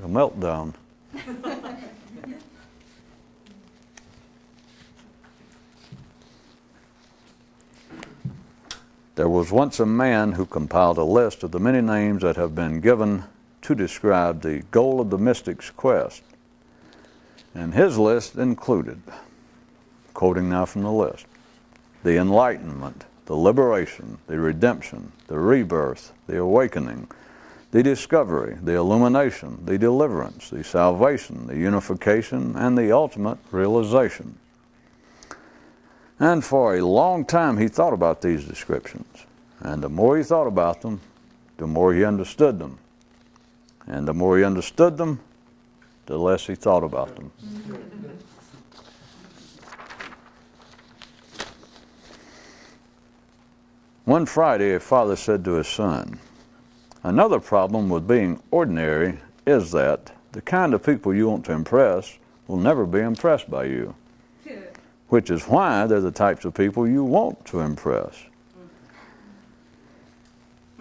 a meltdown. There was once a man who compiled a list of the many names that have been given to describe the goal of the mystic's quest. And his list included, quoting now from the list, the enlightenment, the liberation, the redemption, the rebirth, the awakening, the discovery, the illumination, the deliverance, the salvation, the unification, and the ultimate realization. And for a long time he thought about these descriptions. And the more he thought about them, the more he understood them. And the more he understood them, the less he thought about them. One Friday, a father said to his son, "Another problem with being ordinary is that the kind of people you want to impress will never be impressed by you. Which is why they're the types of people you want to impress."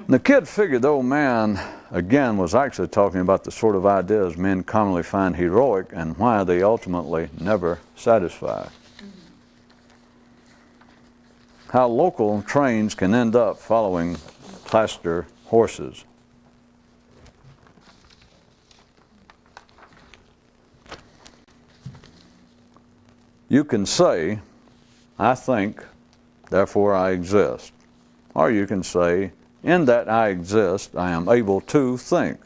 The kid figured the old man, again, was actually talking about the sort of ideas men commonly find heroic and why they ultimately never satisfy. How local trains can end up following plaster horses. You can say, "I think, therefore I exist." Or you can say, "In that I exist, I am able to think."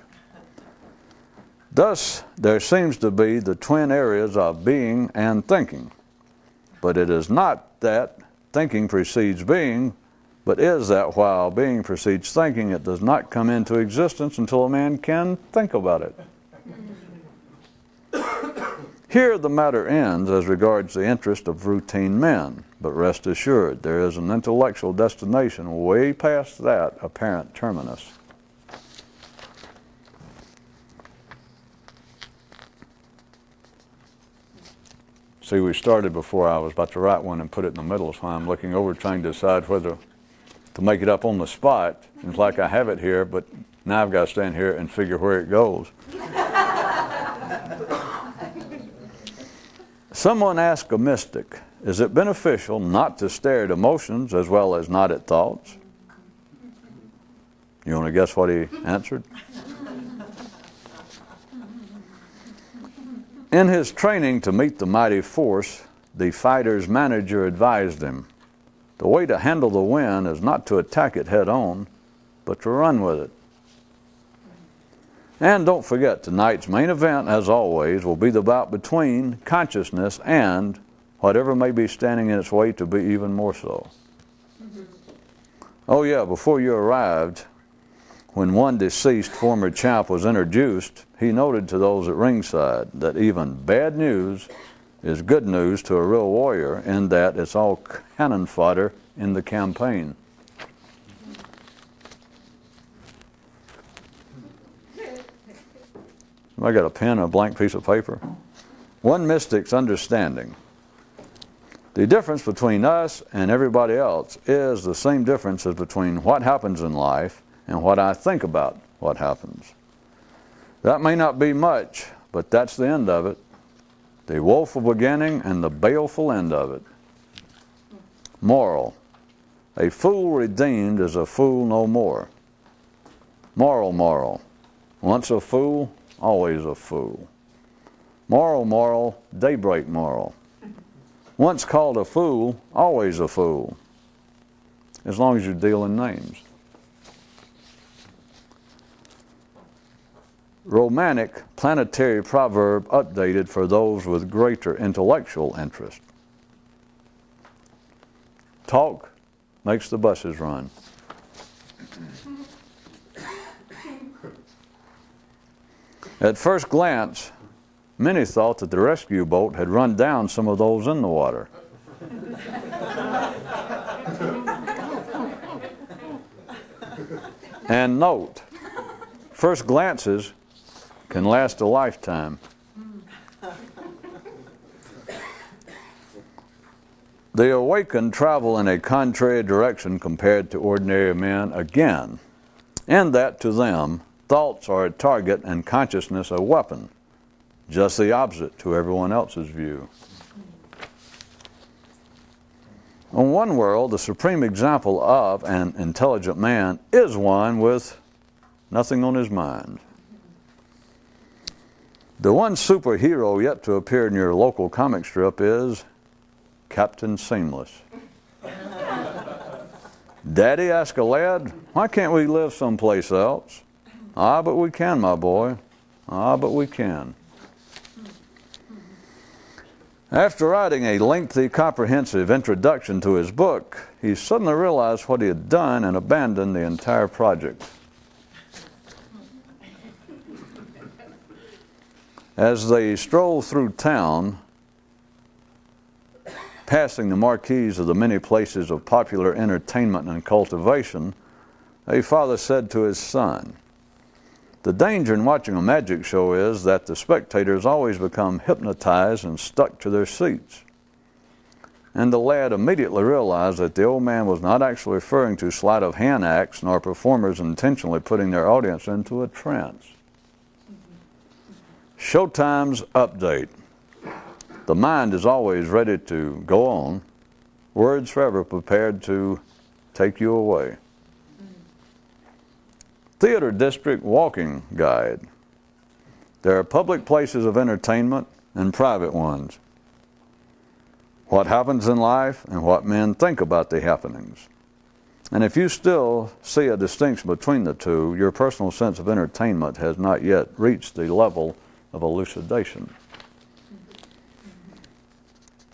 Thus, there seems to be the twin areas of being and thinking. But it is not that thinking precedes being, but is that while being precedes thinking, it does not come into existence until a man can think about it. Here the matter ends as regards the interest of routine men, but rest assured there is an intellectual destination way past that apparent terminus. See, we started before I was about to write one and put it in the middle, so I'm looking over trying to decide whether to make it up on the spot. It's like I have it here, but now I've got to stand here and figure where it goes. Someone asked a mystic, "Is it beneficial not to stare at emotions as well as not at thoughts?" You want to guess what he answered? In his training to meet the mighty force, the fighter's manager advised him, "The way to handle the wind is not to attack it head on, but to run with it." And don't forget, tonight's main event, as always, will be the bout between consciousness and whatever may be standing in its way to be even more so. Oh yeah, before you arrived, when one deceased former champ was introduced, he noted to those at ringside that even bad news is good news to a real warrior, in that it's all cannon fodder in the campaign. I got a pen and a blank piece of paper. One mystic's understanding. The difference between us and everybody else is the same difference as between what happens in life and what I think about what happens. That may not be much, but that's the end of it. The woeful beginning and the baleful end of it. Moral. A fool redeemed is a fool no more. Moral. Once a fool, always a fool. Moral, daybreak moral. Once called a fool, always a fool. As long as you deal in names. Romantic planetary proverb updated for those with greater intellectual interest. Talk makes the buses run. At first glance, many thought that the rescue boat had run down some of those in the water. And note, first glances can last a lifetime. The awakened travel in a contrary direction compared to ordinary men again, and that to them, Thoughts are a target and consciousness a weapon, just the opposite to everyone else's view. On one world, the supreme example of an intelligent man is one with nothing on his mind. The one superhero yet to appear in your local comic strip is Captain Seamless. Daddy asked a lad, "Why can't we live someplace else?" "Ah, but we can, my boy. Ah, but we can." After writing a lengthy, comprehensive introduction to his book, he suddenly realized what he had done and abandoned the entire project. As they strolled through town, passing the marquees of the many places of popular entertainment and cultivation, a father said to his son, "The danger in watching a magic show is that the spectators always become hypnotized and stuck to their seats." And the lad immediately realized that the old man was not actually referring to sleight of hand acts nor performers intentionally putting their audience into a trance. Showtime's update. The mind is always ready to go on, words forever prepared to take you away. Theater District Walking Guide. There are public places of entertainment and private ones. What happens in life and what men think about the happenings. And if you still see a distinction between the two, your personal sense of entertainment has not yet reached the level of elucidation.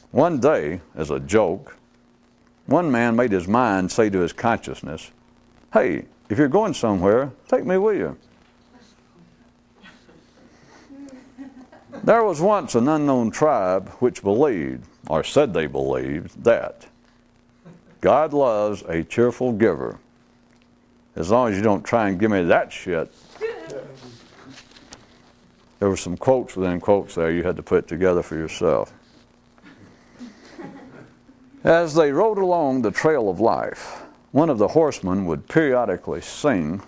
One day, as a joke, one man made his mind say to his consciousness, "Hey, if you're going somewhere, take me with you." There was once an unknown tribe which believed, or said they believed, that God loves a cheerful giver. As long as you don't try and give me that shit. There were some quotes within quotes there you had to put together for yourself. As they rode along the trail of life, one of the horsemen would periodically sing,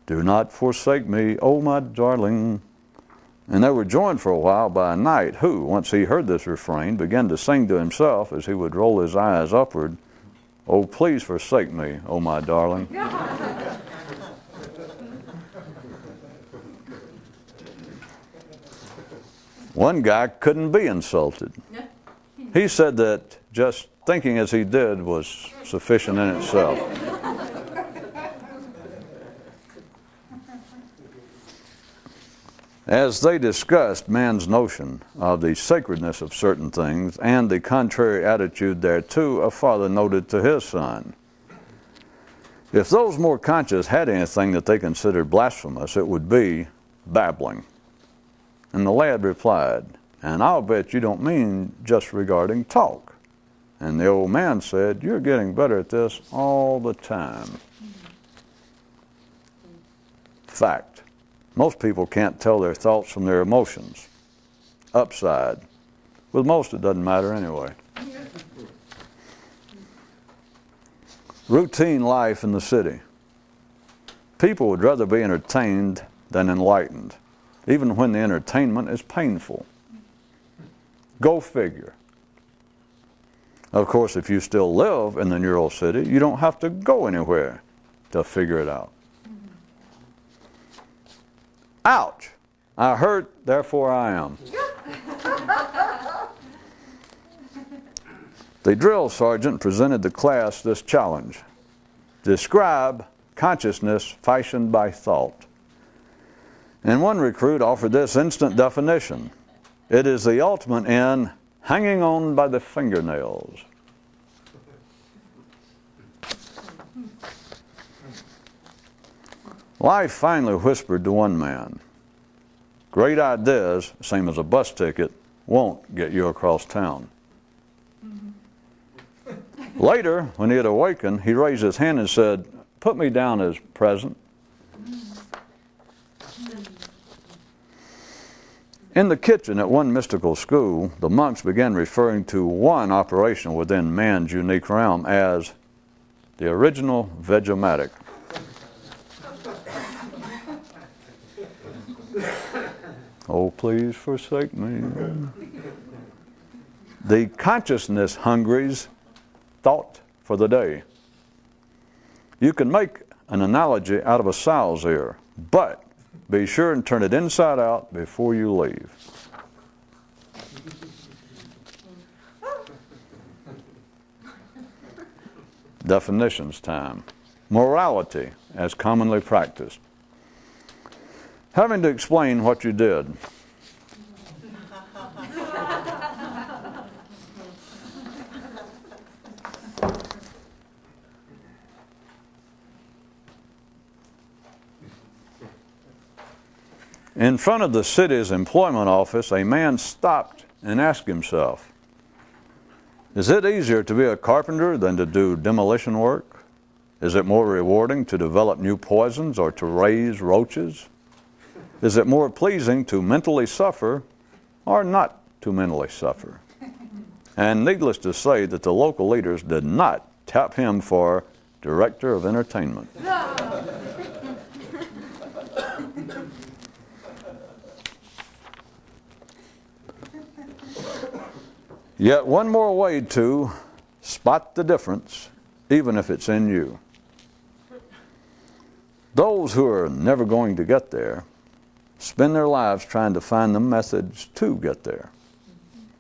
"Do not forsake me, oh my darling." And they were joined for a while by a knight who, once he heard this refrain, began to sing to himself as he would roll his eyes upward, "Oh, please forsake me, oh my darling." One guy couldn't be insulted. He said that just thinking as he did was sufficient in itself. As they discussed man's notion of the sacredness of certain things and the contrary attitude thereto, a father noted to his son, "If those more conscious had anything that they considered blasphemous, it would be babbling." And the lad replied, "And I'll bet you don't mean just regarding talk." And the old man said, "You're getting better at this all the time." Fact. Most people can't tell their thoughts from their emotions. Upside. With most, it doesn't matter anyway. Routine life in the city. People would rather be entertained than enlightened, even when the entertainment is painful. Go figure. Of course, if you still live in the neural city, you don't have to go anywhere to figure it out. Ouch! I hurt, therefore I am. The drill sergeant presented the class this challenge. Describe consciousness fashioned by thought. And one recruit offered this instant definition. It is the ultimate in hanging on by the fingernails. Life finally whispered to one man, "Great ideas, same as a bus ticket, won't get you across town." Later, when he had awakened, he raised his hand and said, "Put me down as present." In the kitchen at one mystical school, the monks began referring to one operation within man's unique realm as the original Vegematic. Oh, please forsake me. The consciousness hungry's thought for the day. You can make an analogy out of a sow's ear, but be sure and turn it inside out before you leave. Definitions time. Morality as commonly practiced. Having to explain what you did. In front of the city's employment office, a man stopped and asked himself, is it easier to be a carpenter than to do demolition work? Is it more rewarding to develop new poisons or to raise roaches? Is it more pleasing to mentally suffer or not to mentally suffer? And needless to say that the local leaders did not tap him for director of entertainment. Yet one more way to spot the difference, even if it's in you. Those who are never going to get there spend their lives trying to find the methods to get there,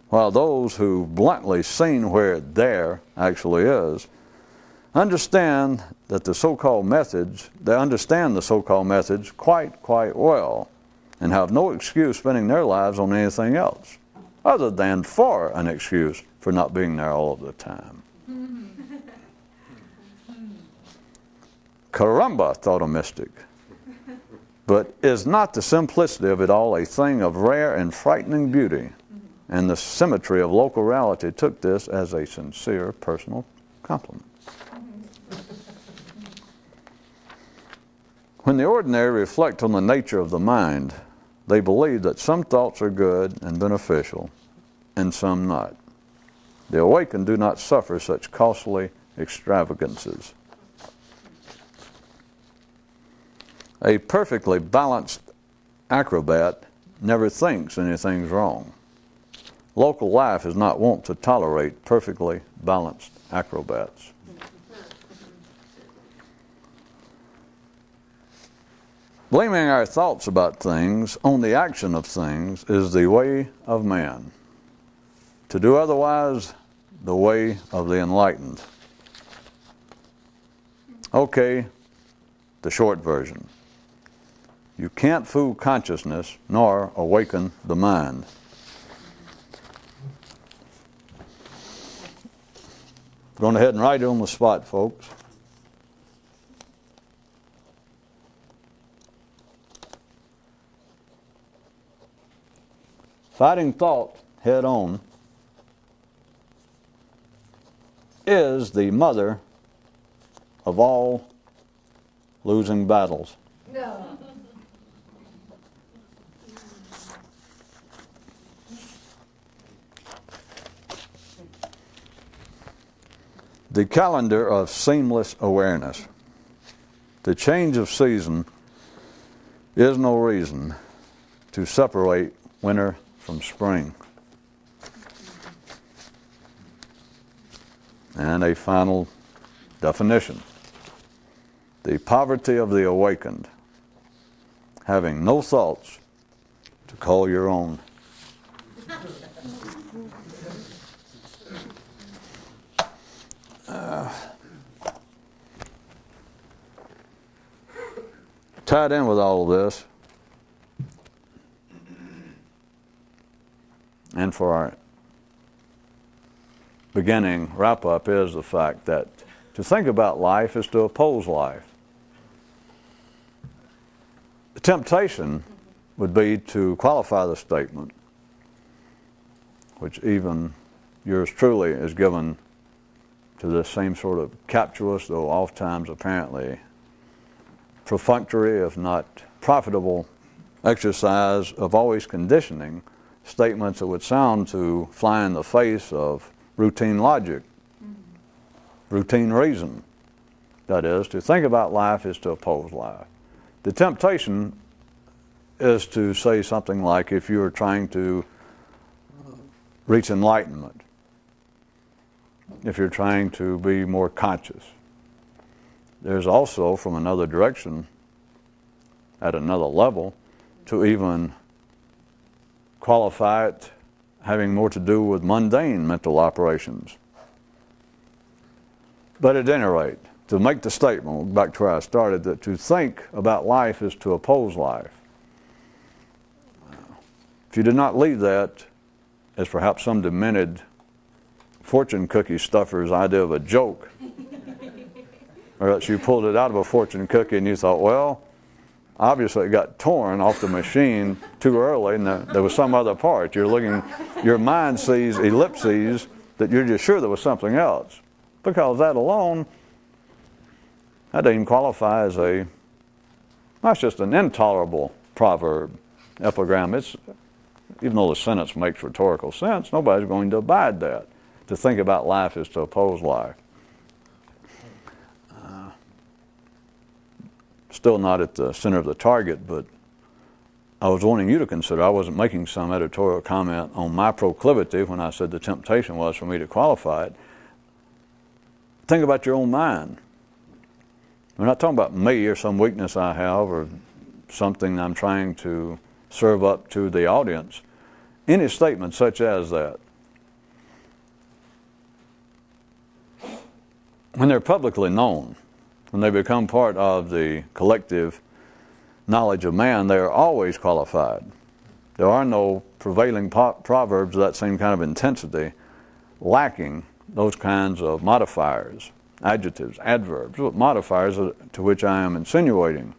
while those who bluntly seen where there actually is understand that the so-called methods, they understand the so-called methods quite well and have no excuse spending their lives on anything else other than for an excuse for not being there all of the time. Caramba, thought a mystic. But is not the simplicity of it all a thing of rare and frightening beauty? And the symmetry of local reality took this as a sincere personal compliment. When the ordinary reflect on the nature of the mind, they believe that some thoughts are good and beneficial, and some not. The awakened do not suffer such costly extravagances. A perfectly balanced acrobat never thinks anything's wrong. Local life is not wont to tolerate perfectly balanced acrobats. Blaming our thoughts about things on the action of things is the way of man. To do otherwise, the way of the enlightened. Okay, the short version. You can't fool consciousness nor awaken the mind. Going ahead and write it on the spot, folks. Fighting thought head on is the mother of all losing battles. No. The calendar of seamless awareness. The change of season is no reason to separate winter from spring. And a final definition. The poverty of the awakened, having no thoughts to call your own. Tied in with all of this, and for our beginning wrap-up, is the fact that to think about life is to oppose life. The temptation would be to qualify the statement, which even yours truly is given to this same sort of captious, though oftentimes apparently perfunctory, if not profitable, exercise of always conditioning statements that would sound to fly in the face of routine logic, routine reason. That is, to think about life is to oppose life. The temptation is to say something like, if you're trying to reach enlightenment, if you're trying to be more conscious. There's also, from another direction, at another level, to even qualify it having more to do with mundane mental operations. But at any rate, to make the statement, back to where I started, that to think about life is to oppose life. If you did not leave that as perhaps some demented fortune cookie stuffer's idea of a joke, or that you pulled it out of a fortune cookie and you thought, well, obviously it got torn off the machine too early and there was some other part. You're looking, your mind sees ellipses that you're just sure there was something else. Because that alone, that doesn't even qualify as that's just an intolerable proverb, epigram. It's, even though the sentence makes rhetorical sense, nobody's going to abide that. To think about life is to oppose life. Still not at the center of the target, but I was wanting you to consider, I wasn't making some editorial comment on my proclivity when I said the temptation was for me to qualify it. Think about your own mind. We're not talking about me or some weakness I have or something I'm trying to serve up to the audience. Any statement such as that, when they're publicly known, when they become part of the collective knowledge of man, they are always qualified. There are no prevailing proverbs of that same kind of intensity lacking those kinds of modifiers, adjectives, adverbs, modifiers to which I am insinuating.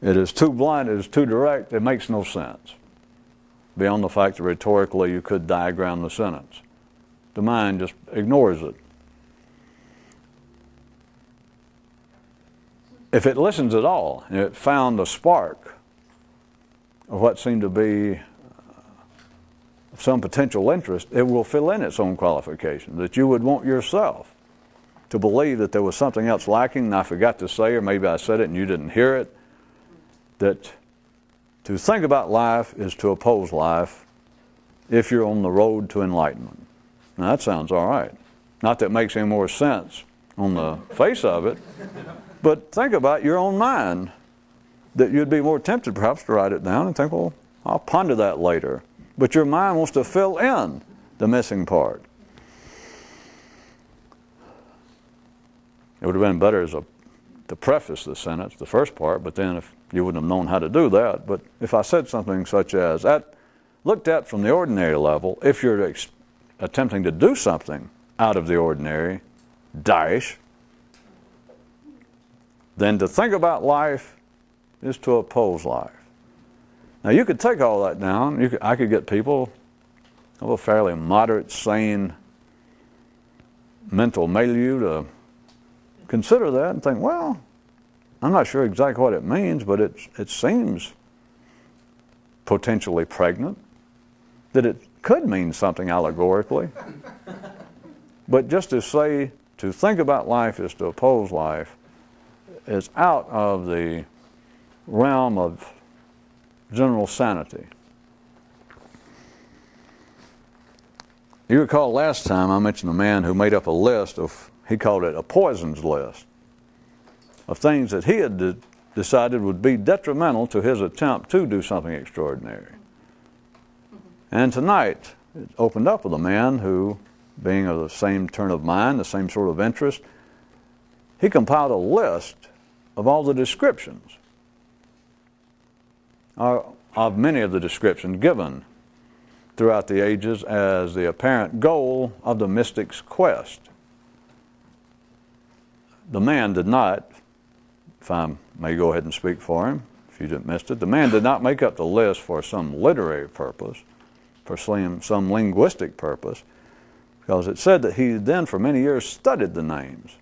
It is too blunt, it is too direct, it makes no sense. Beyond the fact that rhetorically you could diagram the sentence. The mind just ignores it. If it listens at all, and it found a spark of what seemed to be some potential interest, it will fill in its own qualification, that you would want yourself to believe that there was something else lacking and I forgot to say, or maybe I said it and you didn't hear it, that to think about life is to oppose life if you're on the road to enlightenment. Now that sounds all right. Not that it makes any more sense on the face of it, but think about your own mind, that you'd be more tempted perhaps to write it down and think, well, I'll ponder that later. But your mind wants to fill in the missing part. It would have been better to preface the sentence, the first part, but then if you wouldn't have known how to do that. But if I said something such as, looked at from the ordinary level, if you're attempting to do something out of the ordinary, then to think about life is to oppose life. Now you could take all that down. I could get people of a fairly moderate, sane mental milieu to consider that and think, well, I'm not sure exactly what it means, but it seems potentially pregnant, that it could mean something allegorically. But just to say, to think about life is to oppose life, is out of the realm of general sanity. You recall last time I mentioned a man who made up a list of, he called it a poisons list, of things that he had decided would be detrimental to his attempt to do something extraordinary. And tonight, it opened up with a man who, being of the same turn of mind, the same sort of interest, he compiled a list of all the descriptions, of many of the descriptions given throughout the ages as the apparent goal of the mystic's quest. The man did not, if I may go ahead and speak for him, if you didn't miss it, the man did not make up the list for some literary purpose, for some linguistic purpose, because it said that he then for many years studied the names.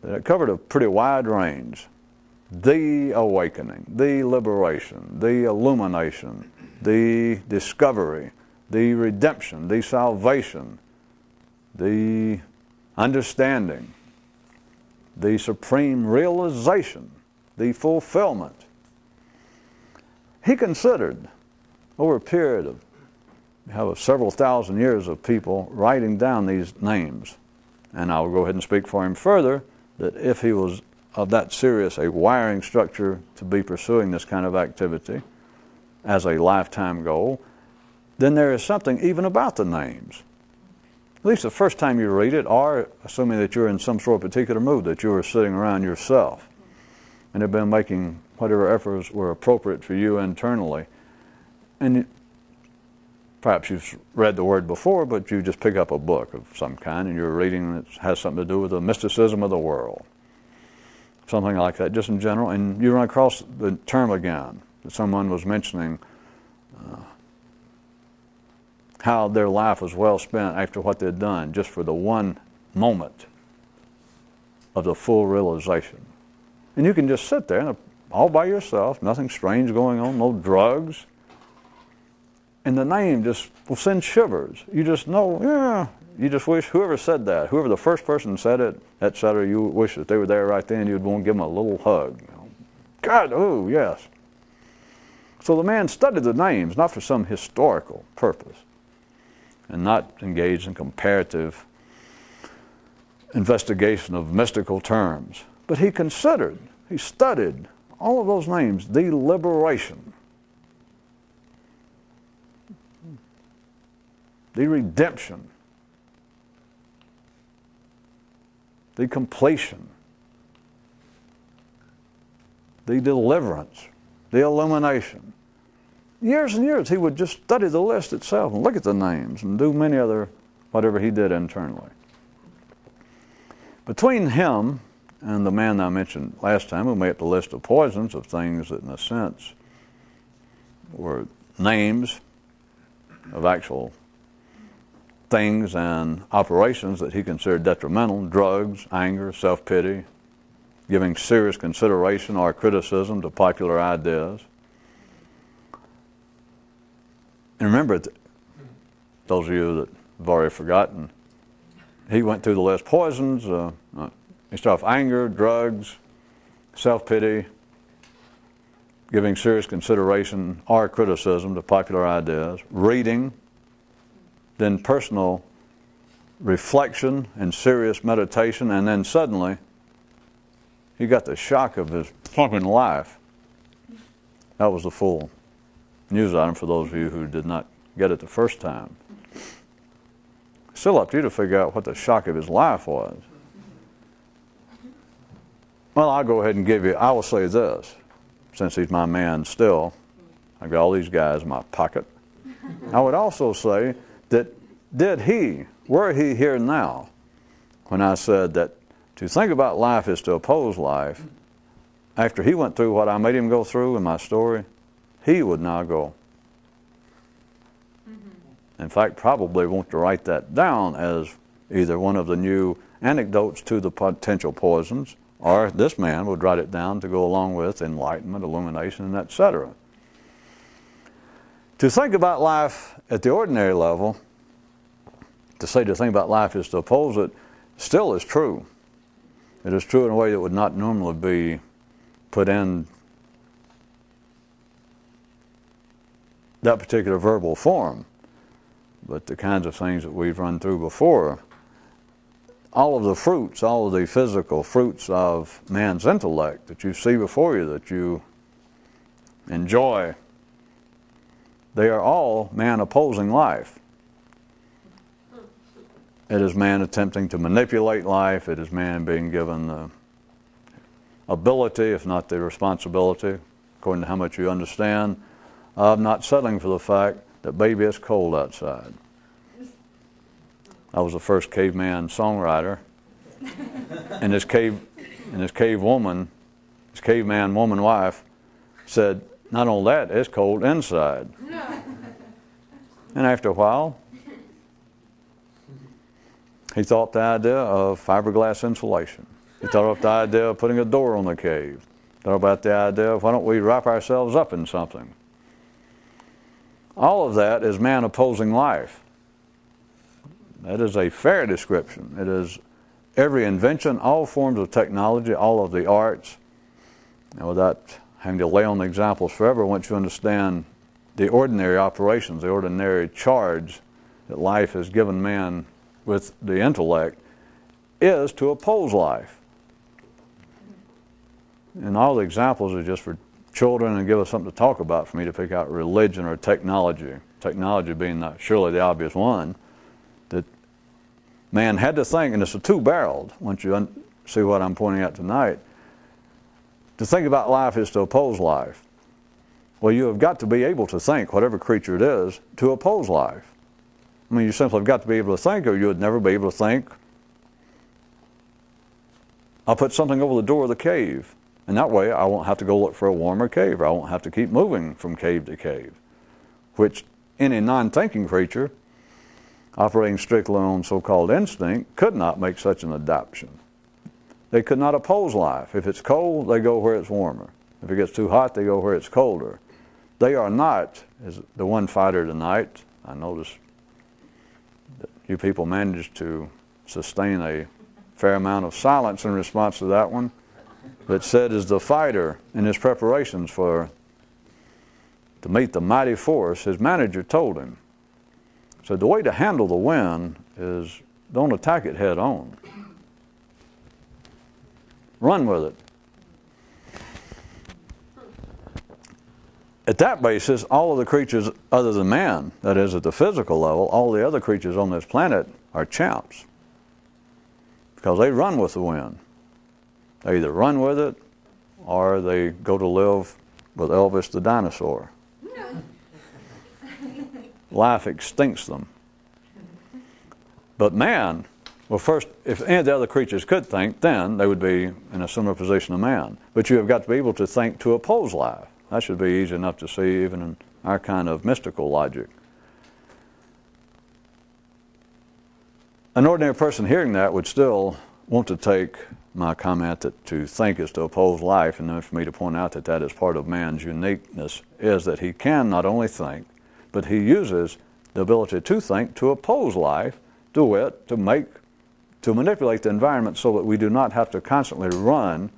That it covered a pretty wide range. The awakening, the liberation, the illumination, the discovery, the redemption, the salvation, the understanding, the supreme realization, the fulfillment. He considered, over a period of several thousand years of people writing down these names, and I'll go ahead and speak for him further, that if he was of that serious a wiring structure to be pursuing this kind of activity as a lifetime goal, then there is something even about the names. At least the first time you read it, or assuming that you're in some sort of particular mood, that you were sitting around yourself and have been making whatever efforts were appropriate for you internally. And perhaps you've read the word before, but you just pick up a book of some kind and you're reading that has something to do with the mysticism of the world. Something like that, just in general, and you run across the term again that someone was mentioning, how their life was well spent after what they'd done, just for the one moment of the full realization. And you can just sit there all by yourself, nothing strange going on, no drugs, and the name just will send shivers. You just know, yeah, you just wish whoever said that, whoever the first person said it, etc., you wish that they were there right then, you'd want to give them a little hug. You know, God, oh, yes. So the man studied the names, not for some historical purpose, and not engaged in comparative investigation of mystical terms. But he considered, he studied all of those names, the liberation, the redemption, the completion, the deliverance, the illumination. Years and years he would just study the list itself and look at the names and do many other, whatever he did internally. Between him and the man I mentioned last time who made up the list of poisons, of things that in a sense were names of actual things and operations that he considered detrimental, drugs, anger, self-pity, giving serious consideration or criticism to popular ideas. And remember, those of you that have already forgotten, he went through the list: poisons, he started off anger, drugs, self-pity, giving serious consideration or criticism to popular ideas, reading, then personal reflection and serious meditation, and then suddenly he got the shock of his fucking life. That was the full news item for those of you who did not get it the first time. Still up to you to figure out what the shock of his life was. Well, I'll go ahead and give you, I will say this, since he's my man still, I've got all these guys in my pocket. I would also say that were he here now, when I said that to think about life is to oppose life, after he went through what I made him go through in my story, he would now go. In fact, probably want to write that down as either one of the new anecdotes to the potential poisons, or this man would write it down to go along with enlightenment, illumination, etc. To think about life at the ordinary level, to say to think about life is to oppose it, still is true. It is true in a way that would not normally be put in that particular verbal form. But the kinds of things that we've run through before, all of the fruits, all of the physical fruits of man's intellect that you see before you, that you enjoy, they are all man opposing life. It is man attempting to manipulate life. It is man being given the ability, if not the responsibility, according to how much you understand, of not settling for the fact that, baby, it's cold outside. I was the first caveman songwriter, and this caveman woman wife said, not only that, it's cold inside. And after a while, he thought the idea of fiberglass insulation. He thought of the idea of putting a door on the cave. Thought about the idea of why don't we wrap ourselves up in something. All of that is man opposing life. That is a fair description. It is every invention, all forms of technology, all of the arts, without having to lay on the examples forever once you understand the ordinary operations, the ordinary charge that life has given man with the intellect is to oppose life. And all the examples are just for children and give us something to talk about, for me to pick out religion or technology. Technology being not surely the obvious one, that man had to think, and it's a two-barreled, once you see what I'm pointing out tonight. To think about life is to oppose life. Well, you have got to be able to think, whatever creature it is, to oppose life. I mean, you simply have got to be able to think, or you would never be able to think, I'll put something over the door of the cave, and that way I won't have to go look for a warmer cave, or I won't have to keep moving from cave to cave, which any non-thinking creature operating strictly on so-called instinct could not make such an adaptation. They could not oppose life. If it's cold, they go where it's warmer. If it gets too hot, they go where it's colder. They are not, as the one fighter tonight, I noticed that you people managed to sustain a fair amount of silence in response to that one, that said as the fighter in his preparations to meet the mighty force, his manager told him, said the way to handle the wind is don't attack it head on. Run with it. At that basis, all of the creatures other than man, that is at the physical level, all the other creatures on this planet are champs. Because they run with the wind. They either run with it or they go to live with Elvis the dinosaur. Life extincts them. But man, well, first, if any of the other creatures could think, then they would be in a similar position to man. But you have got to be able to think to oppose life. That should be easy enough to see even in our kind of mystical logic. An ordinary person hearing that would still want to take my comment that to think is to oppose life, and then for me to point out that that is part of man's uniqueness, is that he can not only think, but he uses the ability to think to oppose life, to wit, to manipulate the environment so that we do not have to constantly run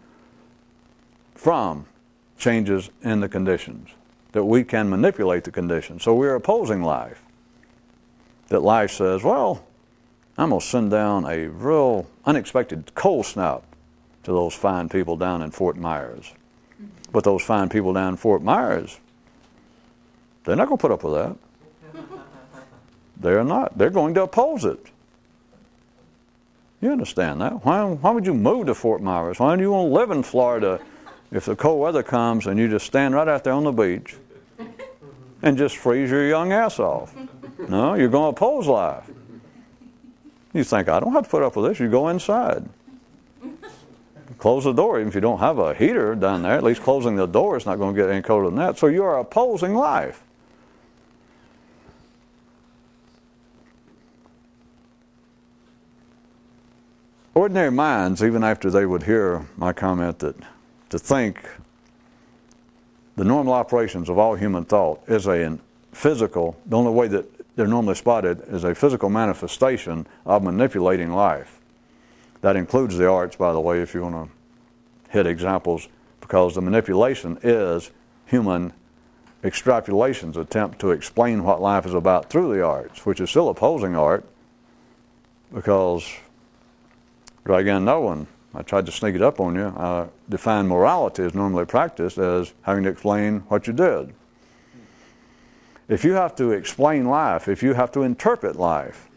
from changes in the conditions, that we can manipulate the conditions. So we're opposing life. That life says, well, I'm going to send down a real unexpected cold snap to those fine people down in Fort Myers. But those fine people down in Fort Myers, they're not going to put up with that. They're not. They're going to oppose it. You understand that? Why would you move to Fort Myers? Why do you want to live in Florida if the cold weather comes and you just stand right out there on the beach and just freeze your young ass off? No, you're going to oppose life. You think, I don't have to put up with this. You go inside. Close the door. Even if you don't have a heater down there, at least closing the door is not going to get any colder than that. So you are opposing life. Ordinary minds, even after they would hear my comment that to think the normal operations of all human thought is a physical, the only way that they're normally spotted is a physical manifestation of manipulating life. That includes the arts, by the way, if you want to hit examples, because the manipulation is human extrapolations, attempt to explain what life is about through the arts, which is still opposing art, because, but again, no one, I tried to sneak it up on you, I define morality as normally practiced as having to explain what you did. If you have to explain life, if you have to interpret life,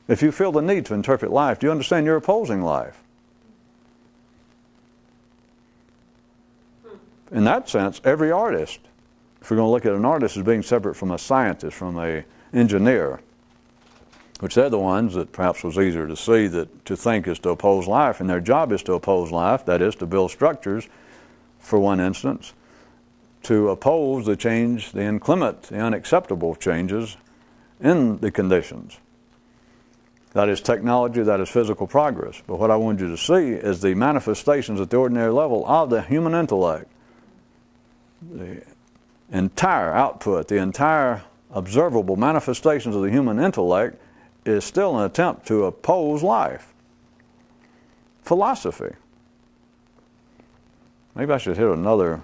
if you feel the need to interpret life, do you understand you're opposing life? In that sense, every artist, if we're going to look at an artist as being separate from a scientist, from an engineer, which they're the ones that perhaps was easier to see that to think is to oppose life, and their job is to oppose life, that is to build structures, for one instance, to oppose the change, the inclement, the unacceptable changes in the conditions. That is technology, that is physical progress. But what I want you to see is the manifestations at the ordinary level of the human intellect. The entire output, the entire observable manifestations of the human intellect is still an attempt to oppose life. Philosophy. Maybe I should hit another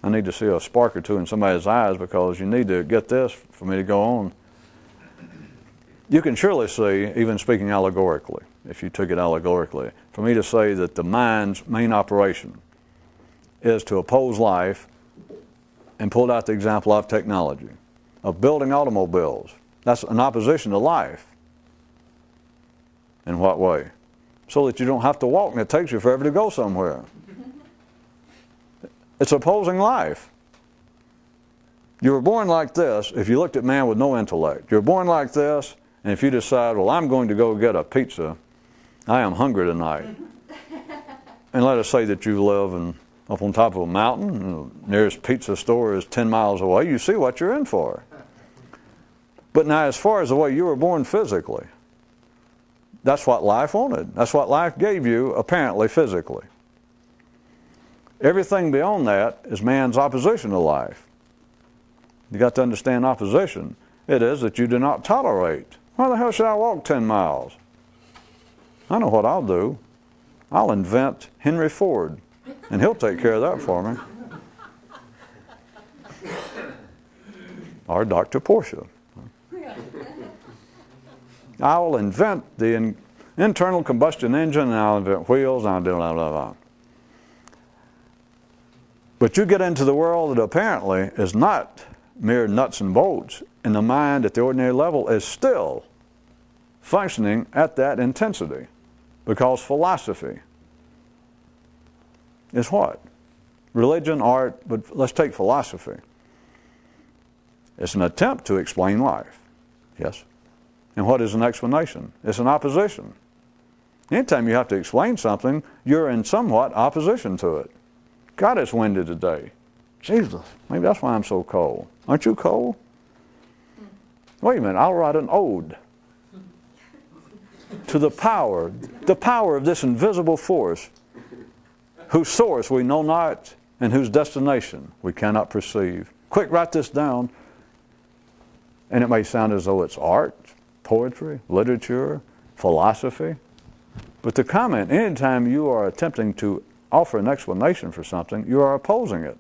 I need to see a spark or two in somebody's eyes because you need to get this for me to go on. You can surely see, even speaking allegorically, if you took it allegorically, for me to say that the mind's main operation is to oppose life, and pulled out the example of technology, of building automobiles. That's an opposition to life. In what way? So that you don't have to walk and it takes you forever to go somewhere. It's opposing life. You were born like this if you looked at man with no intellect. You're born like this, and if you decide, well, I'm going to go get a pizza, I am hungry tonight. And let us say that you live up on top of a mountain, and the nearest pizza store is 10 miles away, you see what you're in for. But now, as far as the way you were born physically, that's what life wanted. That's what life gave you, apparently, physically. Everything beyond that is man's opposition to life. You got to understand opposition. It is that you do not tolerate. Why the hell should I walk 10 miles? I know what I'll do. I'll invent Henry Ford, and he'll take care of that for me. Or Dr. Porsche. I will invent the internal combustion engine, and I'll invent wheels, and I'll do blah, blah, blah. But you get into the world that apparently is not mere nuts and bolts, and the mind at the ordinary level is still functioning at that intensity. Because philosophy is what? Religion, art, but let's take philosophy. It's an attempt to explain life. Yes? And what is an explanation? It's an opposition. Anytime you have to explain something, you're in somewhat opposition to it. God, it's windy today. Jesus, maybe that's why I'm so cold. Aren't you cold? Wait a minute, I'll write an ode to the power of this invisible force, whose source we know not and whose destination we cannot perceive. Quick, write this down. And it may sound as though it's art, poetry, literature, philosophy. But the comment, anytime you are attempting to offer an explanation for something, you are opposing it.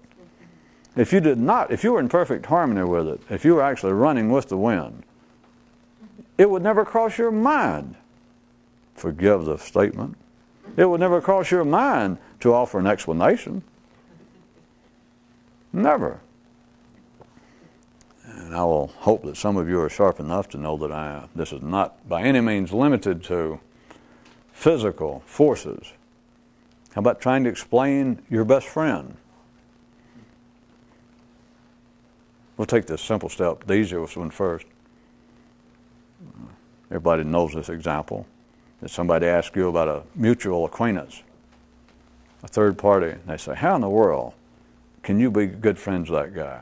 If you did not, if you were in perfect harmony with it, if you were actually running with the wind, it would never cross your mind, forgive the statement, it would never cross your mind to offer an explanation. Never. And I will hope that some of you are sharp enough to know that this is not by any means limited to physical forces. How about trying to explain your best friend? We'll take this simple step, the easiest one first. Everybody knows this example. That somebody asks you about a mutual acquaintance, a third party, and they say, how in the world can you be good friends with that guy?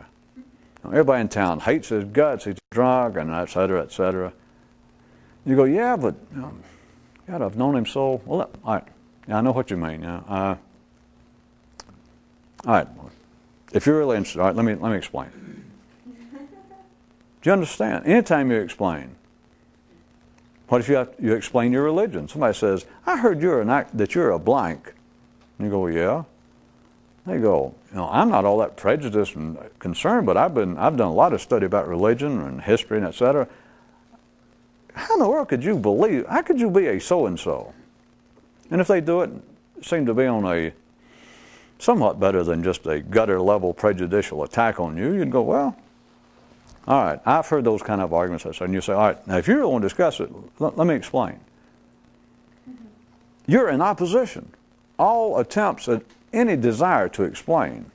Now, everybody in town hates his guts, he's drunk, and et cetera, et cetera. You go, yeah, but God, I've known him so, well, all right, yeah, I know what you mean. Yeah. All right, if you're really interested, all right, let me explain. Do you understand? Anytime you explain, what if you explain your religion? Somebody says, I heard that you're a blank. And you go, yeah. They go, I'm not all that prejudiced and concerned, but I've done a lot of study about religion and history and et cetera. How in the world could you believe? How could you be a so-and-so? And if they do it, seem to be on a somewhat better than just a gutter-level prejudicial attack on you, you'd go, well, all right, I've heard those kind of arguments. And you say, all right, now if you really want to discuss it, let me explain. You're in opposition. All attempts at any desire to explain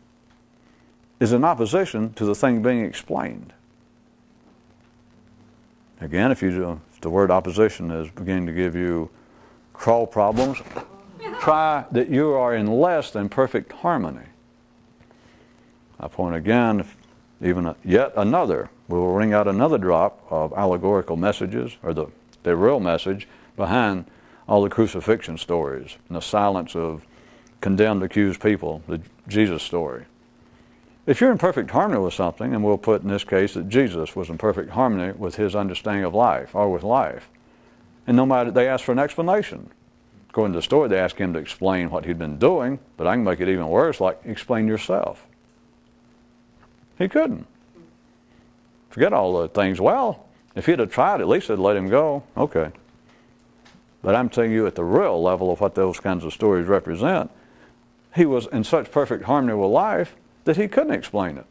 is in opposition to the thing being explained. Again, if the word opposition is beginning to give you crawl problems, try that you are in less than perfect harmony. I point again, yet another, we will ring out another drop of allegorical messages, or the real message behind all the crucifixion stories and the silence of condemned, accused people, the Jesus story. If you're in perfect harmony with something, and we'll put in this case that Jesus was in perfect harmony with his understanding of life, or with life, and no matter, they ask for an explanation. According to the story, they ask him to explain what he'd been doing, but I can make it even worse, like explain yourself. He couldn't. Forget all the things. Well, if he'd have tried, at least they'd let him go. Okay. But I'm telling you, at the real level of what those kinds of stories represent, he was in such perfect harmony with life that he couldn't explain it.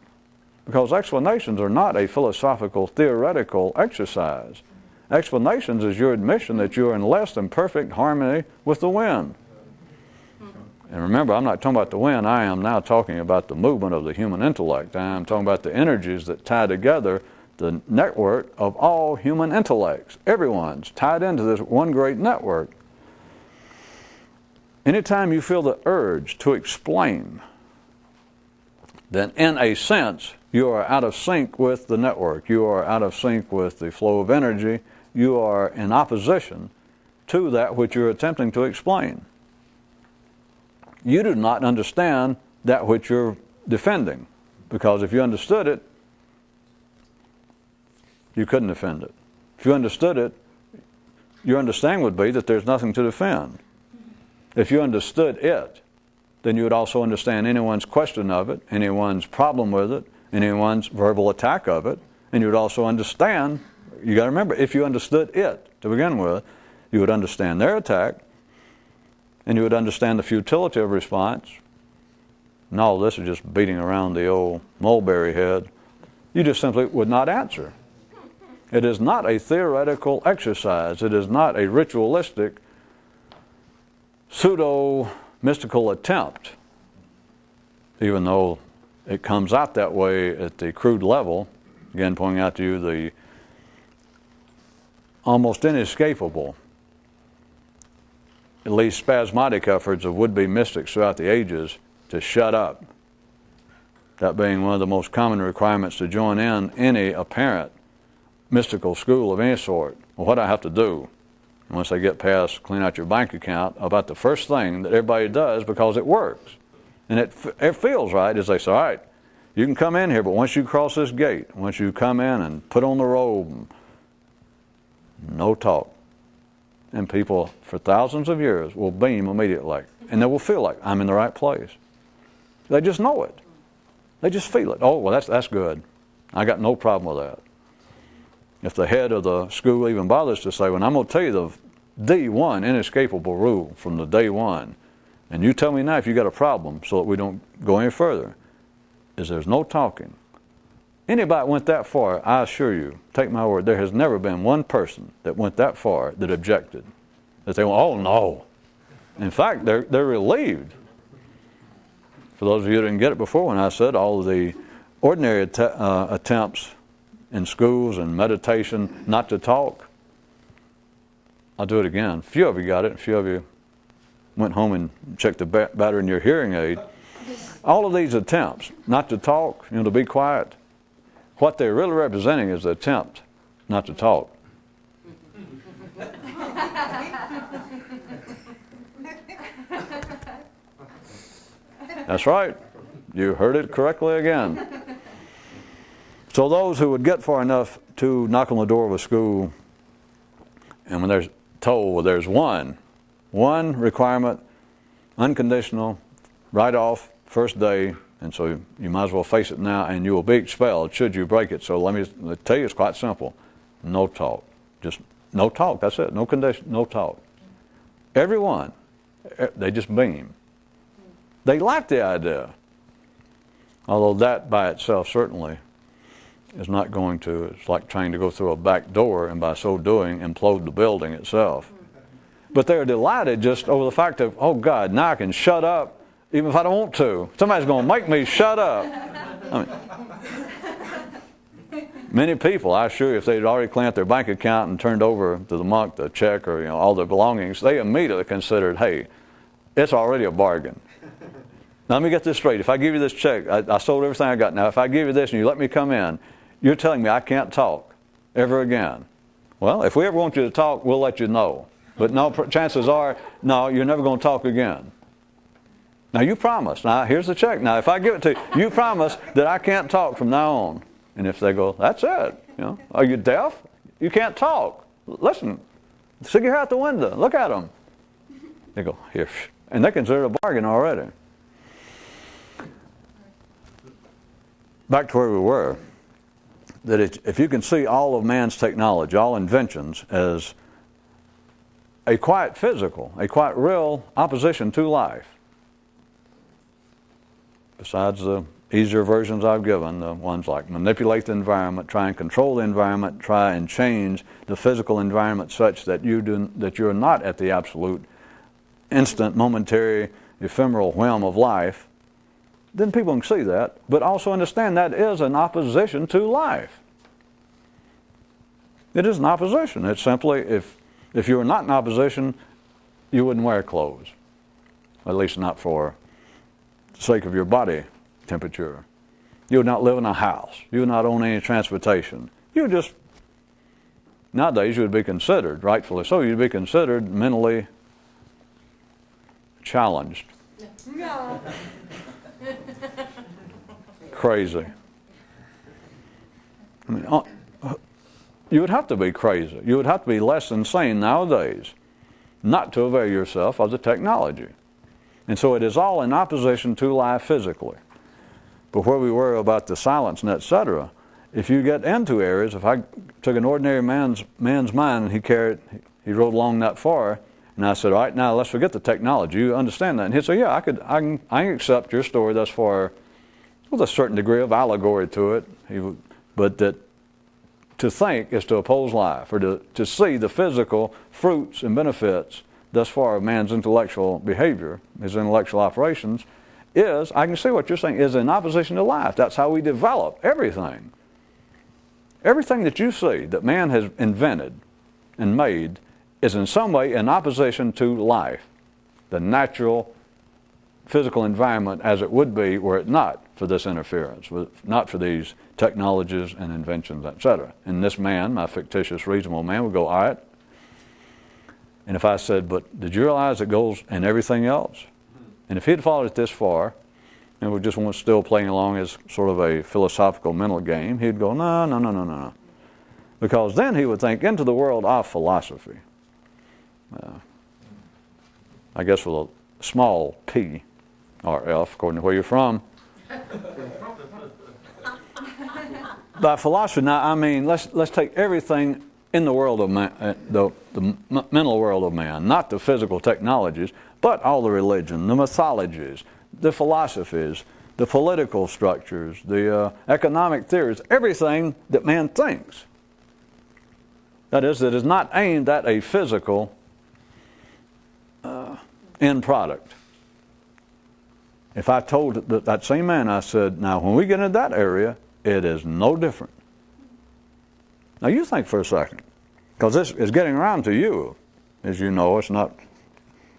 Because explanations are not a philosophical, theoretical exercise. Explanations is your admission that you're in less than perfect harmony with the wind. And remember, I'm not talking about the wind. I am now talking about the movement of the human intellect. I am talking about the energies that tie together the network of all human intellects. Everyone's tied into this one great network. Anytime you feel the urge to explain, then in a sense, you are out of sync with the network. You are out of sync with the flow of energy. You are in opposition to that which you're attempting to explain. You do not understand that which you're defending, because if you understood it, you couldn't defend it. If you understood it, your understanding would be that there's nothing to defend. If you understood it, then you would also understand anyone's question of it, anyone's problem with it, anyone's verbal attack of it, and you would also understand, you got to remember, if you understood it to begin with, you would understand their attack, and you would understand the futility of response. And all this is just beating around the old mulberry head. You just simply would not answer. It is not a theoretical exercise. It is not a ritualistic, pseudo-mystical attempt, even though it comes out that way at the crude level. Again, pointing out to you the almost inescapable, at least spasmodic efforts of would-be mystics throughout the ages to shut up. That being one of the most common requirements to join in any apparent mystical school of any sort. Well, what do I have to do? Once they get past clean out your bank account, about the first thing that everybody does, because it works. And it feels right, is they say, all right, you can come in here, but once you cross this gate, once you come in and put on the robe, no talk. And people for thousands of years will beam immediately. And they will feel like, I'm in the right place. They just know it. They just feel it. Oh, well, that's good. I got no problem with that. If the head of the school even bothers to say, well, I'm going to tell you the one inescapable rule from the day one, and you tell me now if you got a problem so that we don't go any further, is there's no talking. Anybody went that far, I assure you, take my word, there has never been one person that went that far that objected. That they went, oh no. In fact, they're relieved. For those of you who didn't get it before, when I said all of the ordinary attempts in schools and meditation not to talk, I'll do it again. A few of you got it. A few of you went home and checked the battery in your hearing aid. All of these attempts not to talk, to be quiet, what they're really representing is the attempt not to talk. That's right. You heard it correctly again. So those who would get far enough to knock on the door of a school, and when they're told, well, there's one requirement, unconditional, right off, first day, and so you might as well face it now, and you will be expelled should you break it. So let me tell you, it's quite simple. No talk. Just no talk. That's it. No condition. No talk. Everyone, they just beam. They like the idea. Although that by itself certainly is not going to, it's like trying to go through a back door and by so doing implode the building itself. But they're delighted just over the fact of, oh God, now I can shut up even if I don't want to. Somebody's going to make me shut up. I mean, many people, I assure you, if they'd already cleaned out their bank account and turned over to the monk the check or all their belongings, they immediately considered, hey, it's already a bargain. Now let me get this straight. If I give you this check, I sold everything I got. Now if I give you this and you let me come in, you're telling me I can't talk ever again. Well, if we ever want you to talk, we'll let you know. But no, chances are, no, you're never going to talk again. Now you promise. Now here's the check. Now if I give it to you, you promise that I can't talk from now on. And if they go, that's it. Are you deaf? You can't talk. Listen, stick your head out the window. Look at them. They go, here. And they consider it a bargain already. back to where we were, that if you can see all of man's technology, all inventions, as a quite physical, a quite real opposition to life, besides the easier versions I've given, the ones like manipulate the environment, try and control the environment, try and change the physical environment such that you're not at the absolute, instant, momentary, ephemeral whim of life, then people can see that, but also understand that is an opposition to life. It is an opposition. It's simply, if you were not in opposition, you wouldn't wear clothes, at least not for the sake of your body temperature. You would not live in a house. You would not own any transportation. You would just, nowadays you would be considered, rightfully so, you'd be considered mentally challenged. No. Crazy. I mean, you would have to be crazy. You would have to be less insane nowadays not to avail yourself of the technology. And so it is all in opposition to life physically. But where we were about the silence and etc., if you get into areas, if I took an ordinary man's mind and he rode along that far, and I said, all right, now let's forget the technology. You understand that? And he'd say, yeah, I can accept your story thus far with a certain degree of allegory to it. But that to think is to oppose life, or to see the physical fruits and benefits thus far of man's intellectual behavior, his intellectual operations, is, I can see what you're saying, is in opposition to life. That's how we develop everything. Everything that you see that man has invented and made is in some way in opposition to life, the natural physical environment as it would be were it not for this interference, not for these technologies and inventions, etc. And this man, my fictitious reasonable man, would go, all right. And if I said, but did you realize it goes in everything else? And if he'd followed it this far, and we just want still playing along as sort of a philosophical mental game, he'd go, no. Because then he would think into the world of philosophy. I guess with a small p or f, according to where you're from. By philosophy, now I mean, let's take everything in the world of man, the mental world of man, not the physical technologies, but all the religion, the mythologies, the philosophies, the political structures, the economic theories, everything that man thinks. That is not aimed at a physical end product. If I told that same man, I said, now when we get into that area, it is no different. Now you think for a second, because this is getting around to you. As you know, it's not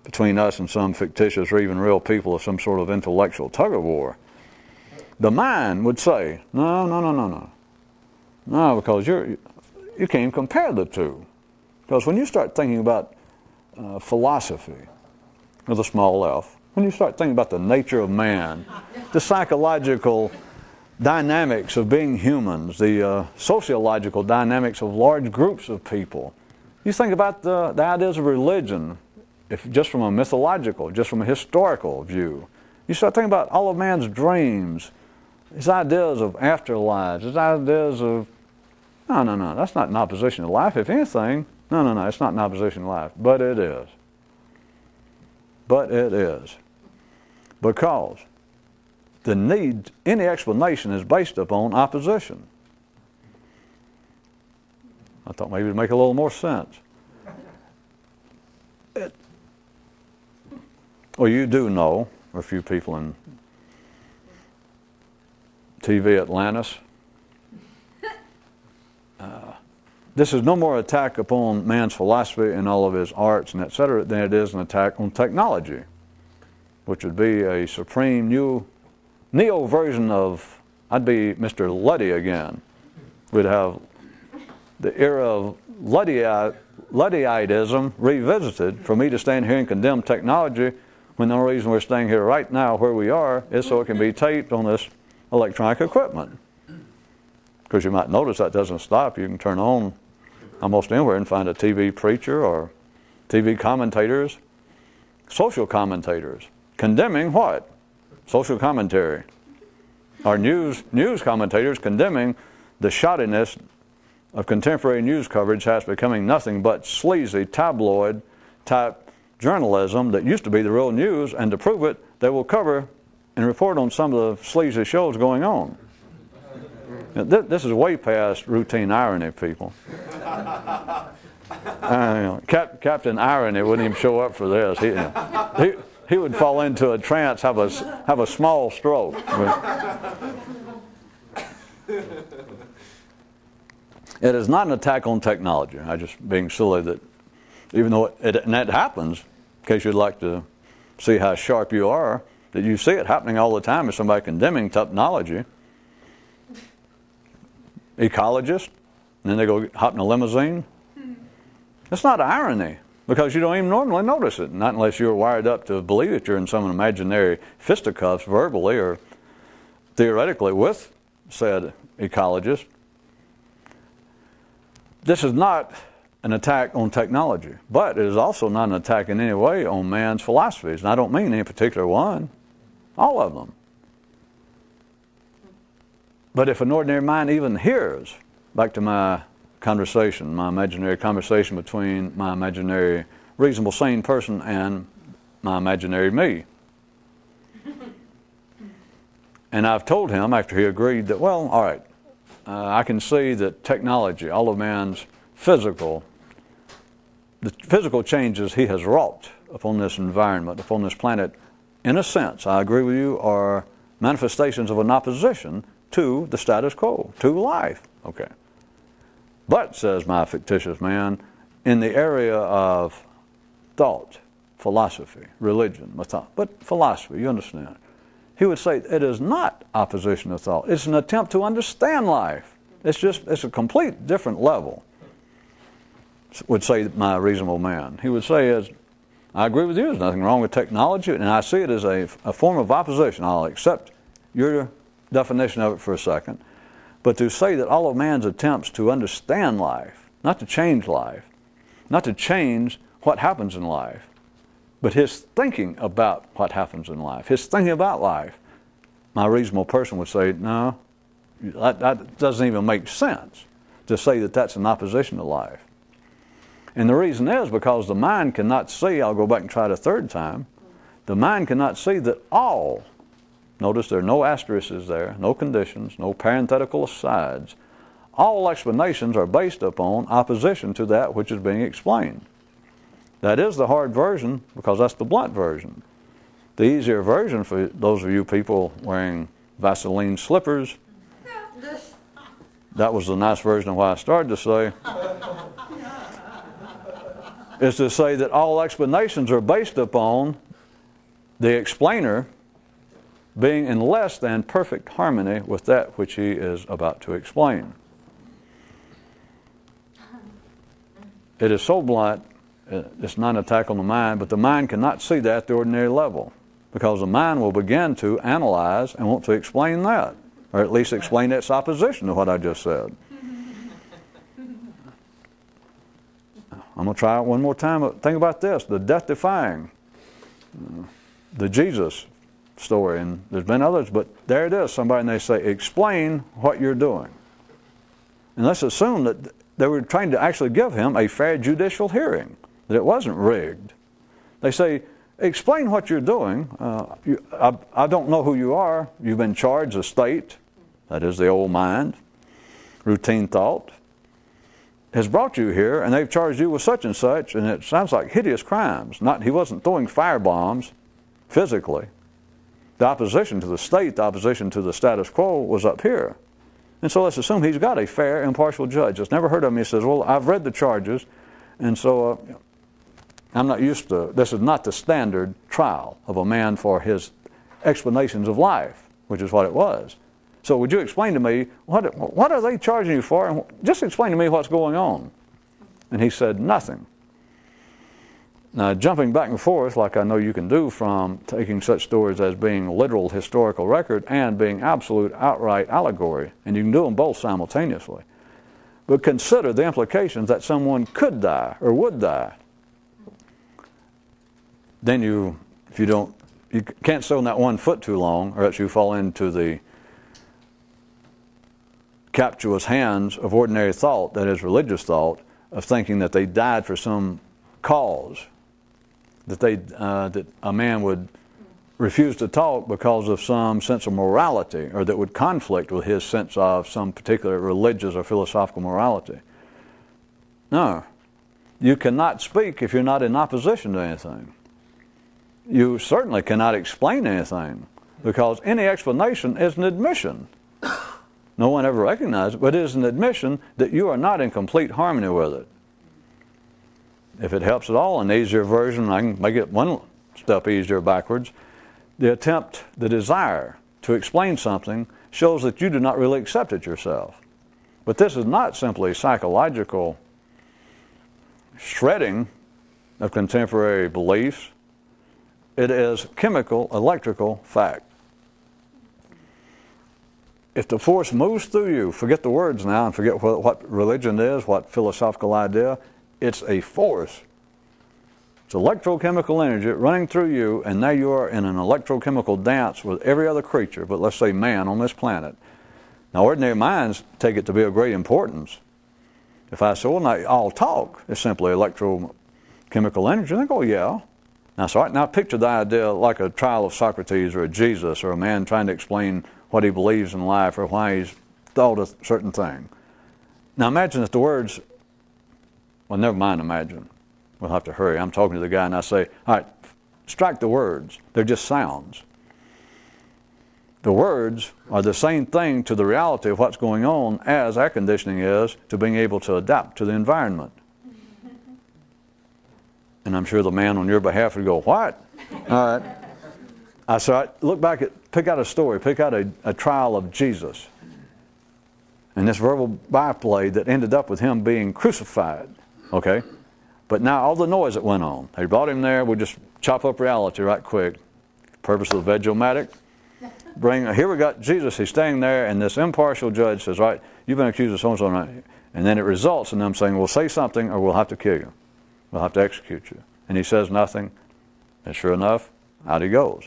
between us and some fictitious or even real people of some sort of intellectual tug of war. The mind would say, no, because you can't even compare the two. Because when you start thinking about philosophy, with a small f, when you start thinking about the nature of man, the psychological dynamics of being humans, the sociological dynamics of large groups of people, you think about the ideas of religion, if just from a mythological, just from a historical view. You start thinking about all of man's dreams, his ideas of afterlives, his ideas of, no, that's not in opposition to life. If anything, no, it's not in opposition to life. But it is. Because the need, any explanation is based upon opposition. I thought maybe it'd make a little more sense. Well, you do know, a few people in TV Atlantis, this is no more attack upon man's philosophy and all of his arts and etc. than it is an attack on technology, which would be a supreme neo version of, I'd be Mr. Luddy again. We'd have the era of Luddyitism revisited for me to stand here and condemn technology when the only reason we're staying here right now where we are is so it can be taped on this electronic equipment. Because you might notice that doesn't stop. You can turn on almost anywhere and find a TV preacher or TV commentators, social commentators, condemning what? Social commentary. Our news commentators condemning the shoddiness of contemporary news coverage as becoming nothing but sleazy tabloid type journalism that used to be the real news, and to prove it, they will cover and report on some of the sleazy shows going on. This is way past routine irony, people. Captain Irony wouldn't even show up for this. He would fall into a trance, have a small stroke. It is not an attack on technology. I'm just being silly that, even though and that happens, in case you'd like to see how sharp you are, that you see it happening all the time as somebody condemning technology. Ecologists, and then they go hop in a limousine. It's not irony, because you don't even normally notice it, not unless you're wired up to believe that you're in some imaginary fisticuffs verbally or theoretically with said ecologist. This is not an attack on technology, but it is also not an attack in any way on man's philosophies. And I don't mean any particular one, all of them. But if an ordinary mind even hears, back to my conversation, my imaginary conversation between my imaginary reasonable sane person and my imaginary me. And I've told him, after he agreed, that, well, all right, I can see that technology, all of man's the physical changes he has wrought upon this environment, upon this planet, in a sense, I agree with you, are manifestations of an opposition to the status quo, to life. Okay. But, says my fictitious man, in the area of thought, philosophy, religion, but philosophy, you understand, he would say it is not opposition to thought. It's an attempt to understand life. It's a complete different level, would say my reasonable man. He would say, I agree with you, there's nothing wrong with technology, and I see it as a form of opposition. I'll accept your definition of it for a second. But to say that all of man's attempts to understand life, not to change life, not to change what happens in life, but his thinking about what happens in life, his thinking about life, my reasonable person would say, no, that doesn't even make sense to say that that's in opposition to life. And the reason is because the mind cannot see, I'll go back and try it a third time, the mind cannot see that all, notice there are no asterisks there, no conditions, no parenthetical asides, all explanations are based upon opposition to that which is being explained. That is the hard version, because that's the blunt version. The easier version for those of you people wearing Vaseline slippers, that was the nice version of what I started to say, is to say that all explanations are based upon the explainer being in less than perfect harmony with that which he is about to explain. It is so blunt, it's not an attack on the mind, but the mind cannot see that at the ordinary level, because the mind will begin to analyze and want to explain that, or at least explain its opposition to what I just said. I'm going to try it one more time. Think about this, the death-defying, the Jesus story, and there's been others, but there it is, somebody, and they say, explain what you're doing. And let's assume that they were trying to actually give him a fair judicial hearing, that it wasn't rigged. They say, explain what you're doing. I don't know who you are. You've been charged, the state, that is the old mind, routine thought, has brought you here, and they've charged you with such and such, and it sounds like hideous crimes. He wasn't throwing firebombs physically. The opposition to the state, the opposition to the status quo was up here. And so let's assume he's got a fair, impartial judge. It's never heard of him. He says, well, I've read the charges, and so I'm not used to, this is not the standard trial of a man for his explanations of life, which is what it was. So would you explain to me, what are they charging you for? And just explain to me what's going on. And he said, nothing. Now, jumping back and forth, like I know you can do, from taking such stories as being literal historical record and being absolute outright allegory, and you can do them both simultaneously. But consider the implications that someone could die or would die. Then you can't stay on that 1 foot too long, or else you fall into the captious hands of ordinary thought, that is religious thought, of thinking that they died for some cause, that a man would refuse to talk because of some sense of morality, or that would conflict with his sense of some particular religious or philosophical morality. No. You cannot speak if you're not in opposition to anything. You certainly cannot explain anything, because any explanation is an admission. No one ever recognizes it, but it is an admission that you are not in complete harmony with it. If it helps at all, an easier version, I can make it one step easier backwards. The attempt, the desire to explain something shows that you do not really accept it yourself. But this is not simply psychological shredding of contemporary beliefs. It is chemical, electrical fact. If the force moves through you, forget the words now and forget what religion is, what philosophical idea, it's a force. It's electrochemical energy running through you, and now you are in an electrochemical dance with every other creature, but let's say man on this planet. Now, ordinary minds take it to be of great importance. If I say, well, now all talk is simply electrochemical energy, they go, yeah. Now, so now picture the idea like a trial of Socrates or a Jesus, or a man trying to explain what he believes in life or why he's thought a certain thing. Now, imagine that the words, well, never mind imagine. We'll have to hurry. I'm talking to the guy and I say, all right, strike the words. They're just sounds. The words are the same thing to the reality of what's going on as air conditioning is to being able to adapt to the environment. And I'm sure the man on your behalf would go, what? All right. I said, all right, look back pick out a story, pick out a trial of Jesus. And this verbal byplay that ended up with him being crucified. Okay? But now all the noise that went on, they brought him there, we just chop up reality right quick. Purpose of the Veg-O-Matic. Here we got Jesus, he's staying there, and this impartial judge says, right, you've been accused of so-and-so, right? And then it results in them saying, well, say something or we'll have to kill you. We'll have to execute you. And he says nothing, and sure enough, out he goes.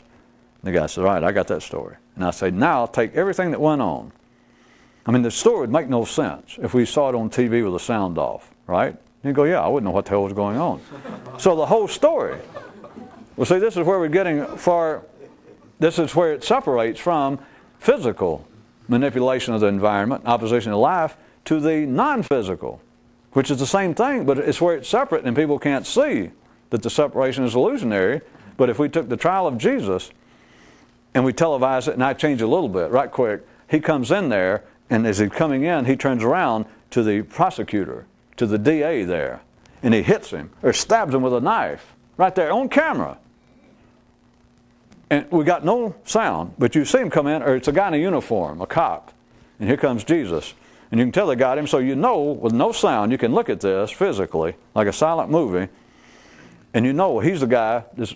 And the guy says, all right, I got that story. And I say, now take everything that went on. I mean, the story would make no sense if we saw it on TV with the sound off, right? You go, yeah, I wouldn't know what the hell was going on. So the whole story. Well, see, this is where we're getting far, this is where it separates from physical manipulation of the environment, opposition to life, to the non-physical, which is the same thing, but it's where it's separate and people can't see that the separation is illusionary. But if we took the trial of Jesus and we televised it, and I change a little bit right quick, he comes in there, and as he's coming in, he turns around to the prosecutor, to the DA there, and he hits him or stabs him with a knife right there on camera. And we got no sound, but you see him come in, or it's a guy in a uniform, a cop, and here comes Jesus. And you can tell they got him, so you know with no sound, you can look at this physically, like a silent movie, and you know he's the guy that's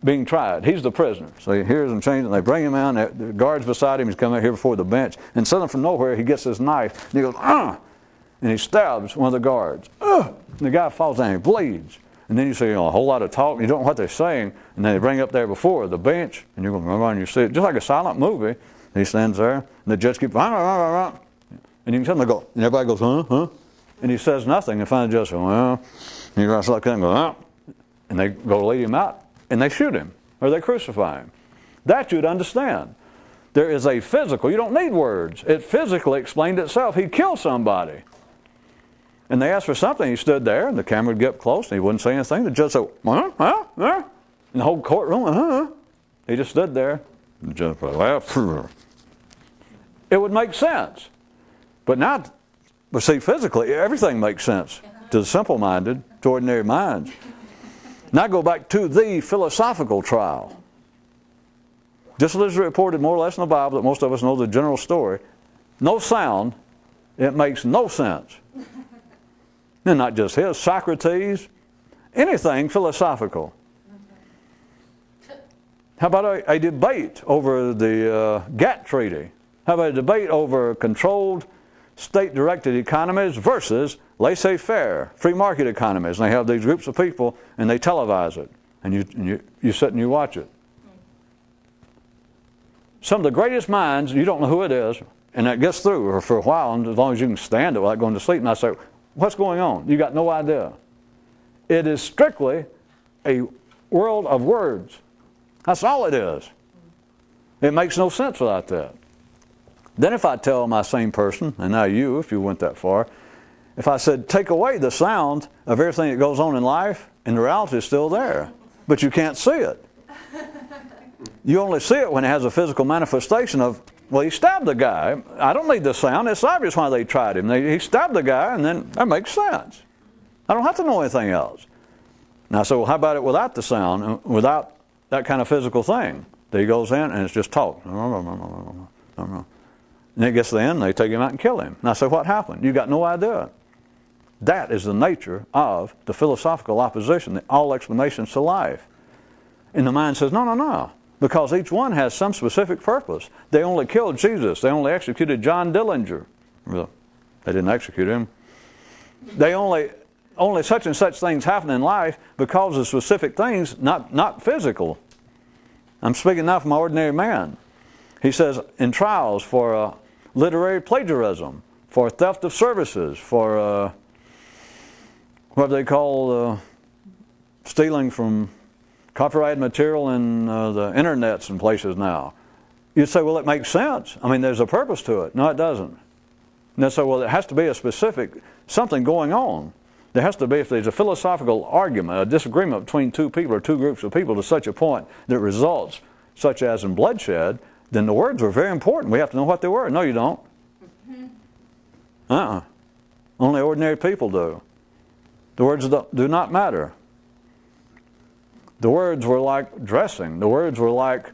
being tried. He's the prisoner. So he hears them changing, they bring him in, the guard's beside him, he's coming out here before the bench, and suddenly from nowhere he gets his knife, and he goes, and he stabs one of the guards. And the guy falls down, he bleeds. And then you see a whole lot of talk, and you don't know what they're saying, and then they bring up there before the bench, and you're going to run around and you see it, just like a silent movie. And he stands there, and the judge keeps, and you can tell them, they go, and everybody goes, huh? And he says nothing, and finally the judge says, well, and he goes like that and goes, and they go to lead him out, and they shoot him, or they crucify him. That you'd understand. There is a physical, you don't need words. It physically explained itself. He killed somebody. And they asked for something. He stood there, and the camera would get up close, and he wouldn't say anything. The judge said, and the whole courtroom, He just stood there. The judge said, well, it would make sense. But see, physically, everything makes sense to the simple-minded, to ordinary minds. Now go back to the philosophical trial. Just as reported more or less in the Bible, that most of us know the general story. No sound. It makes no sense. And not just his, Socrates, anything philosophical. How about a debate over the GATT Treaty? How about a debate over controlled, state-directed economies versus laissez-faire, free market economies? And they have these groups of people, and they televise it. And you sit and you watch it. Some of the greatest minds, you don't know who it is, And that gets through for a while, and as long as you can stand it without going to sleep. And I say, what's going on? You got no idea. It is strictly a world of words. That's all it is. It makes no sense without that. Then if I tell my same person, and now you, if you went that far, if I said, take away the sound of everything that goes on in life, and the reality is still there, but you can't see it. You only see it when it has a physical manifestation of, well, he stabbed the guy. I don't need the sound. It's obvious why they tried him. He stabbed the guy, and then that makes sense. I don't have to know anything else. Now, so how about it without the sound, without that kind of physical thing? That he goes in, and it's just talk. And it gets to the end, they take him out and kill him. Now, so what happened? You got no idea. That is the nature of the philosophical opposition, all explanations to life. And the mind says, no, no, no. Because each one has some specific purpose. They only killed Jesus. They only executed John Dillinger. Well, they didn't execute him. They only such and such things happen in life because of specific things, not physical. I'm speaking now from an ordinary man. He says, in trials for literary plagiarism, for theft of services, for what they call stealing from copyrighted material in the internets and places now. You'd say, well, it makes sense. I mean, there's a purpose to it. No, it doesn't. And they say, well, it has to be a specific, something going on. There has to be, if there's a philosophical argument, a disagreement between two people or two groups of people to such a point that results, such as in bloodshed, then the words are very important. We have to know what they were. No, you don't. Only ordinary people do. The words do not matter. The words were like dressing. The words were like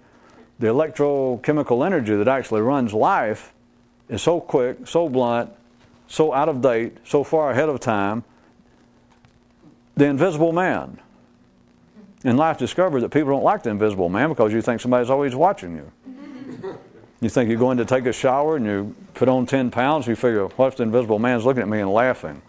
the electrochemical energy that actually runs life is so quick, so blunt, so out of date, so far ahead of time. The invisible man. And life discovered that people don't like the invisible man because you think somebody's always watching you. You think you're going to take a shower and you put on 10 pounds, you figure, what if the invisible man's looking at me and laughing?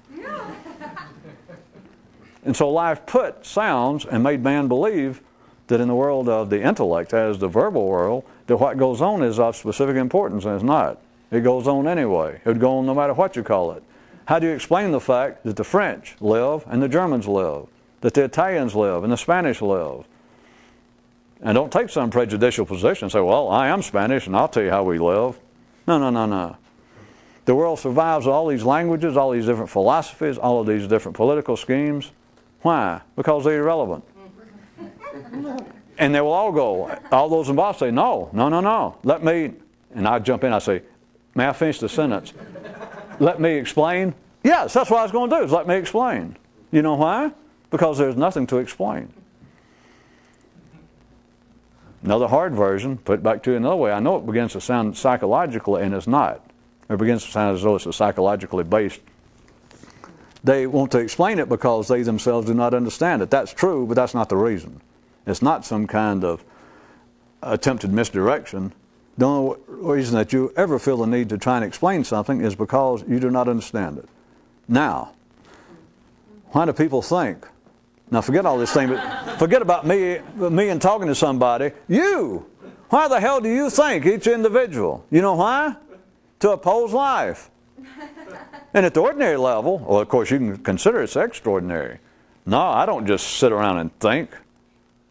And so life put sounds and made man believe that in the world of the intellect, as the verbal world, that what goes on is of specific importance, and it's not. It goes on anyway. It would go on no matter what you call it. How do you explain the fact that the French live and the Germans live, that the Italians live and the Spanish live? And don't take some prejudicial position and say, well, I am Spanish and I'll tell you how we live. No, no, no, no. The world survives all these languages, all these different philosophies, all of these different political schemes. Why? Because they're irrelevant. And they will all go, all those involved say, no, no, no, no. Let me, and I jump in, I say, may I finish the sentence? Let me explain? Yes, that's what I was going to do, is let me explain. You know why? Because there's nothing to explain. Another hard version, put it back to you another way, I know it begins to sound psychological, and it's not. It begins to sound as though it's a psychologically based. They want to explain it because they themselves do not understand it. That's true, but that's not the reason. It's not some kind of attempted misdirection. The only reason that you ever feel the need to try and explain something is because you do not understand it. Now, why do people think? Now forget all this thing, but forget about me and talking to somebody. You! Why the hell do you think, each individual? You know why? To oppose life. And at the ordinary level, well, of course, you can consider it's extraordinary. No, I don't just sit around and think.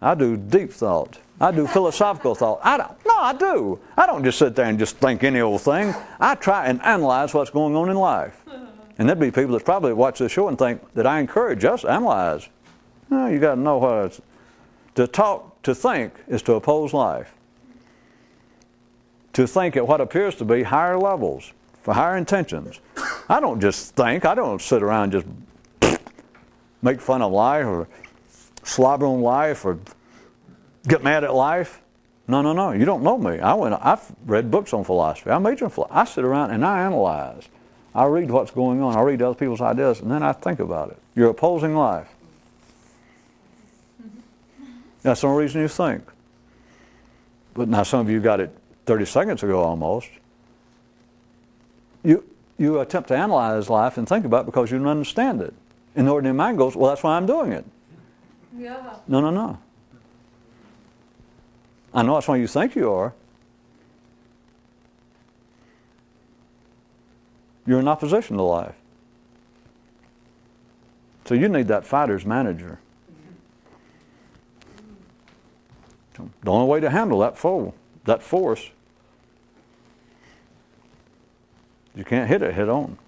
I do deep thought. I do philosophical thought. I do. I don't just sit there and just think any old thing. I try and analyze what's going on in life. And there'd be people that probably watch this show and think that I encourage us to analyze. No, you got to know what it's. To talk, to think, is to oppose life. To think at what appears to be higher levels, for higher intentions. I don't just think. I don't sit around and just make fun of life or slobber on life or get mad at life. No, no, no. You don't know me. I've read books on philosophy. I major in philosophy. I sit around and I analyze. I read what's going on. I read other people's ideas, and then I think about it. You're opposing life. That's the only reason you think. But now some of you got it 30 seconds ago almost. You attempt to analyze life and think about it because you don't understand it. And the ordinary mind goes, well, that's why I'm doing it. Yeah. No, no, no. I know that's why you think you are. you're in opposition to life. So you need that fighter's manager. The only way to handle that foe, that force, you can't hit it head on.